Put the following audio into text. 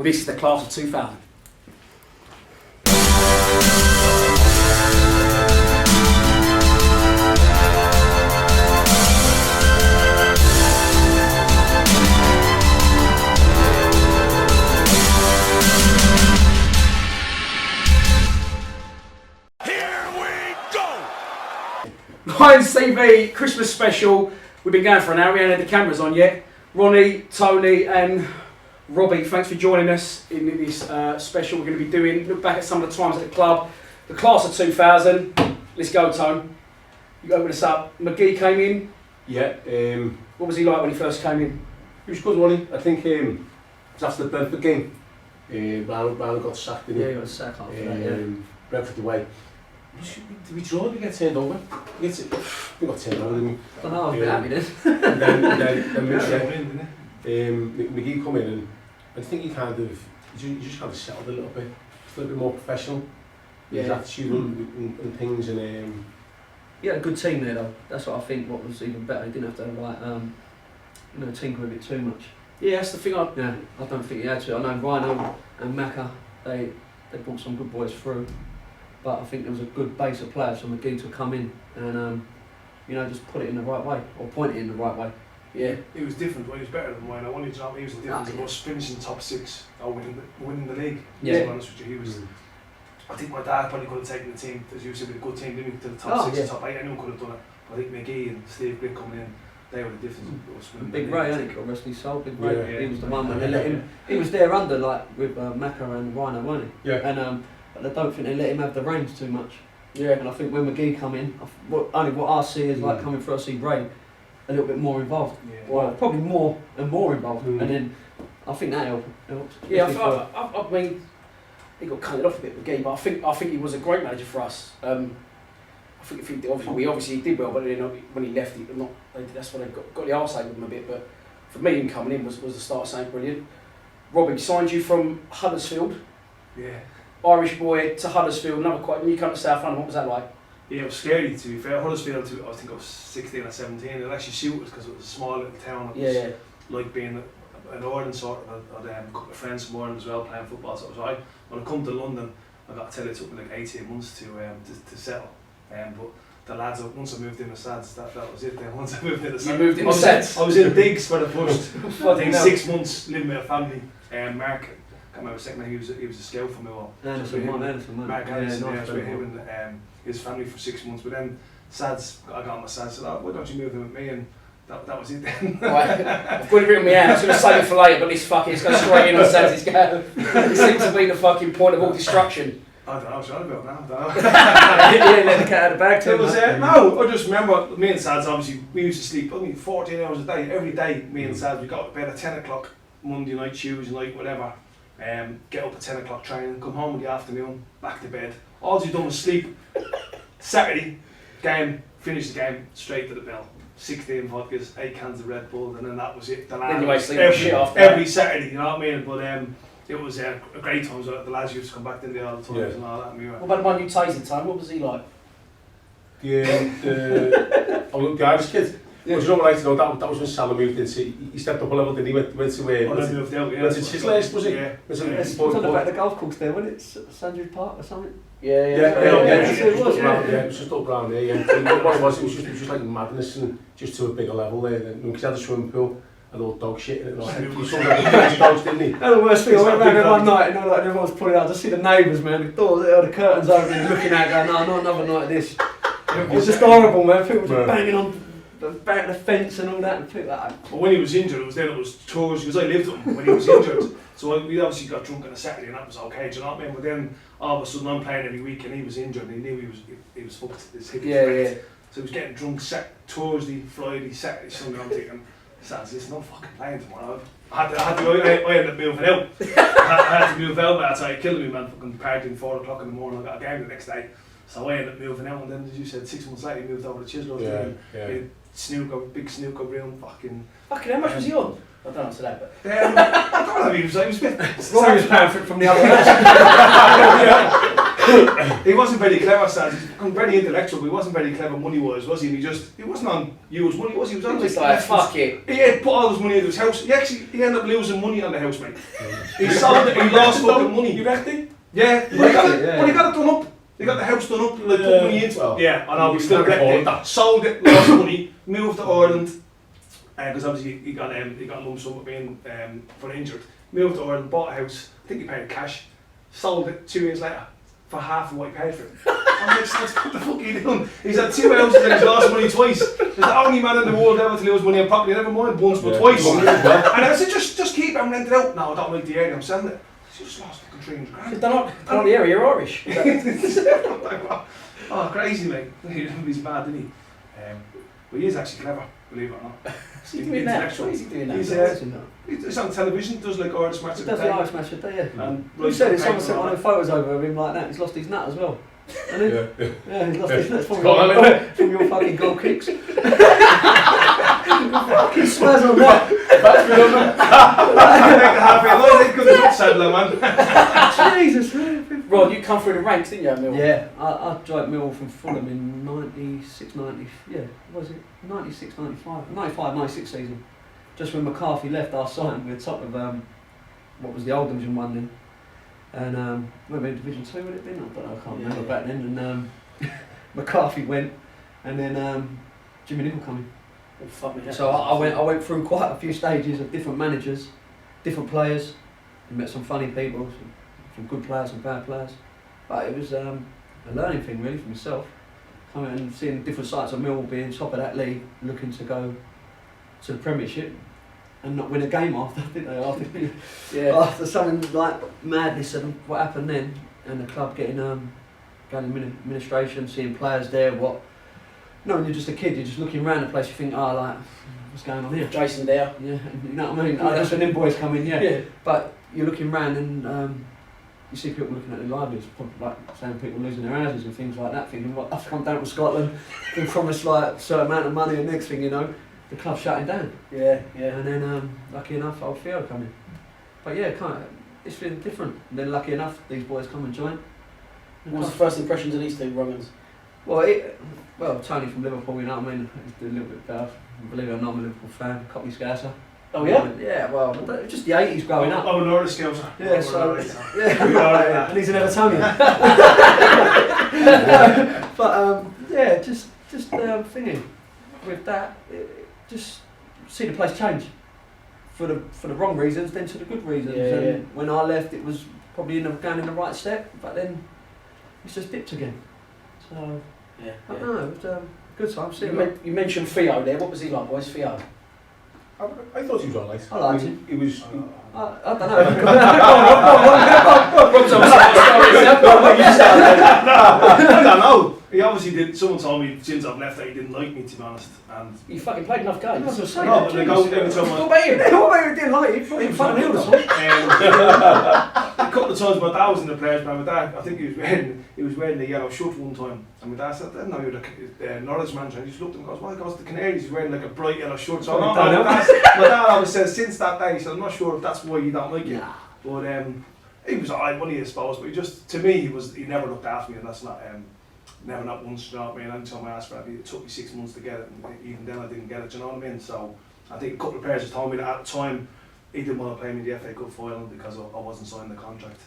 Well, this is the class of 2000. Lions TV Christmas special. We've been going for an hour. We haven't had the cameras on yet. Ronnie, Tony, and Robbie, thanks for joining us in this special. We're going to be doing. Look back at some of the times at the club. The class of 2000. Let's go, Tone. You open us up. McGee came in. Yeah. What was he like when he first came in? He was good, wasn't he? I think it was after the Brentford game. Ryan got sacked, didn't he? Yeah, he got sacked after that. Yeah. Brentford away. Did we draw? Did we get turned over? We got turned over, didn't we? I don't know, I was a bit happy then. then McGee come in, and I think he just kind of settled a little bit. Just a little bit more professional. His attitude and things, and he had a good team there though. That's what I think. What was even better, he didn't have to like tinker a bit too much. Yeah, that's the thing. I don't think he had to. I know Rhino and Macca, they brought some good boys through. But I think there was a good base of players for McGee to come in and just put it in the right way or point it in the right way. Yeah, he was different. Well, he was better than mine. He was the difference of us finishing top 6 or winning the league. Yeah. To be honest with you, he was. I think my dad probably could have taken the team, as you said, with a good team, didn't he, to the top 6, top 8. Anyone could have done it. I think McGee and Steve Brick coming in, they were the difference. Big Ray, I think, rest his soul. Big Ray, yeah. He was the one when they let him. He was there under with Macca and Rhino, weren't he? Yeah. And but I don't think they let him have the reins too much. Yeah. And I think when McGee come in, only what I see is like coming through, I see Ray a little bit more involved. Yeah. Well, probably more involved. And then I think that helped. Yeah, I mean, he got cutted off a bit McGee, but I think he was a great manager for us. I think if he obviously did well, but then when he left, that's when they got the arse out with him a bit. But for me, him coming in was the start of saying brilliant. Robbie signed you from Huddersfield. Yeah. Irish boy to Huddersfield, you come to South London, what was that like? Yeah, it was scary to be fair. Huddersfield, I think I was 16 or 17. It actually suited us because it was a small little town. It was like being an Northern sort of. I had a couple of friends from Ireland as well playing football. So it was right. When I come to London, I got to tell you it took me like 18 months to settle. But the lads, once I moved in with Sads, that was it. Then once I moved in with Sads, you moved in with Sads. I was in digs for the first I think 6 months living with a family. Mark. I can't remember second. He was a scout for me. Mark Anderson, I was with him and his family for 6 months. But then Sads, I got my Sads said, why don't you move in with me? And that was it then. Right. I've got it written in my hand. I was going to save it for later, but this fucking it's going straight in on Sads' go. It seems to be the fucking point of all destruction. I don't know what you're on about now. I don't know. You didn't let the cat out of the bag too much. No, I just remember me and Sads, obviously, we used to sleep 14 hours a day. Every day, me and Sads, we got to bed at 10 o'clock, Monday night, Tuesday night, whatever. Get up at 10 o'clock training, come home in the afternoon, back to bed. All you done was sleep. Saturday, game, finish the game, straight to the bell. 16 vodkas, 8 cans of Red Bull, and then that was it. Then you sleep every Saturday, you know what I mean? But it was a great time. So the lads used to come back in there all the time and all that. And what about the one you tasted, Tom? What was he like? The Irish kid. Yeah. You know what I like to know, that was when Salah moved into, he stepped up a level, didn't he? Went to went to Chislehurst, was it? Yeah. It's on the back of the golf course there, wasn't it? Sandridge Park or something? It was just up around there, What it was just like madness and just to a bigger level there. Because he had a swimming pool and all dog shit in it. He saw like dogs, didn't he? And the worst thing, I went round there one night and everyone was pulling out, I just see the neighbours, man, the curtains open and looking out going, no, not another night of this. It was just horrible, man. People were banging on the back of the fence and all that, and people like that. But when he was injured, it was tours, because I lived with him when he was injured. So we obviously got drunk on a Saturday and that was okay, do you know what I mean? But then all of a sudden I'm playing every week and he was injured and he knew he was fucked, his hip was wrecked. So he was getting drunk Thursday, Friday, Saturday, Sunday. I'm thinking, Sads, this is not fucking playing tomorrow. I ended up moving out. I had to move out, but that's how he killed me, man. Fucking partying 4 o'clock in the morning, I got a game the next day. So I ended up moving out, and then, as you said, 6 months later, he moved over to Chislehurst. Big snooker room, fucking. Fucking, how much was he on? I don't answer that, but. I don't know if he was a bit. Rory was paying for it from the other house. he wasn't very clever, Saz. He's very intellectual, but he wasn't very clever money-wise, was he? And he wasn't on huge money, was he? He was on Just like, fuck it. He had put all his money into his house. He ended up losing money on the house, mate. He sold it, he lost fucking money. You reckon? Yeah, but he got it done up. He got the house done up, like put money into it. Yeah, I know, we still wrecked it. Sold it, lost money, moved to Ireland. Because obviously he got lump sum of being for injured. Moved to Ireland, bought a house. I think he paid cash. Sold it 2 years later for half of what he paid for it. I'm like, what the fuck are you doing? He's had 2 houses and he's lost money twice. He's the only man in the world ever to lose money on property. Never mind once, but twice. And I said, just keep it and rent it out. No, I don't like the area. I'm selling it. He just lost fucking 300 grand. They're not the area. You're Irish. Oh, crazy, mate. He's mad, isn't he? But he is actually clever, believe it or not. What's he doing now? What is he doing now? He's on television, does like Irish match. He does the Irish match a day, yeah. And Who said it? Someone sent one of the photos over of him like that. He's lost his nut as well. Yeah, he's lost his nut from your fucking goal kicks. Fucking spaz on that. Jesus, man. Rod, you come through the ranks, didn't you, at Mill? Yeah, I joined Mill from Fulham in 96, 90, yeah, was it 96, 95, 95, 96 season. Just when McCarthy left our side, we were top of what was the old Division 1 then. And maybe Division 2 would it have been? I don't know, I can't remember back then. And McCarthy went, and then Jimmy Nicol came in. Oh, fuck me. So I went through quite a few stages of different managers, different players. I met some funny people, some good players and bad players. But it was a learning thing really for myself. Coming and seeing different sides of Millwall being top of that league, looking to go to the Premiership and not win a game after, didn't they? After something like madness and what happened then, and the club getting going in administration, seeing players there, when you're just a kid, you're just looking around the place, you think, oh, like, what's going on here? Jason there. Yeah, you know what I mean? Oh, that's when them boys come in, yeah. But you're looking around and you see people looking at their livelihoods, like saying people losing their houses and things like that, thinking, what, I've come down from Scotland, been promised like a certain amount of money, and next thing you know, the club's shutting down. Yeah. And then, lucky enough, old Theo come in. But yeah, it's been different. And then, lucky enough, these boys come and join. What was the first impressions of these two Romans? Well, Tony from Liverpool, you know what I mean? He's doing a little bit better. Believe it or not, I'm a Liverpool fan, Cockney Scouser. Oh yeah? Yeah, well, just the 80s growing up. I'm a Norris Scouser. Yeah, so, yeah, and he's an Evertonian. But, yeah, just thinking, with that, just see the place change. For the wrong reasons, then to the good reasons. And when I left, it was probably going in the right step, but then it's just dipped again. So, I don't know, it was good time. You mentioned Theo there. What was he like, boys? Theo? I thought he was alright. I liked him. He was. I don't know. I don't know. He obviously did. Someone told me since I've left that he didn't like me, to be honest. And you fucking played enough games. That's what I'm saying. no, but like every time What about you? What about you didn't like you? Fucking fun and this one. A couple of times my dad was in the players' band. My dad, I think he was wearing the yellow shirt one time, and my dad said, "I didn't know you were the Norwich manager." And he just looked at him and goes, "Why?" Because the Canaries, he's wearing like a bright yellow shirt. So my dad always says since that day, so I'm not sure if that's why you don't like it. But he was alright, money I suppose. But to me, he never looked after me, and that's not. Never not once, you know what I mean? Anytime I asked for it, it took me 6 months to get it, and even then I didn't get it, do you know what I mean? So I think a couple of players just told me that at the time he didn't want to play me in the FA Cup final because I wasn't signing the contract.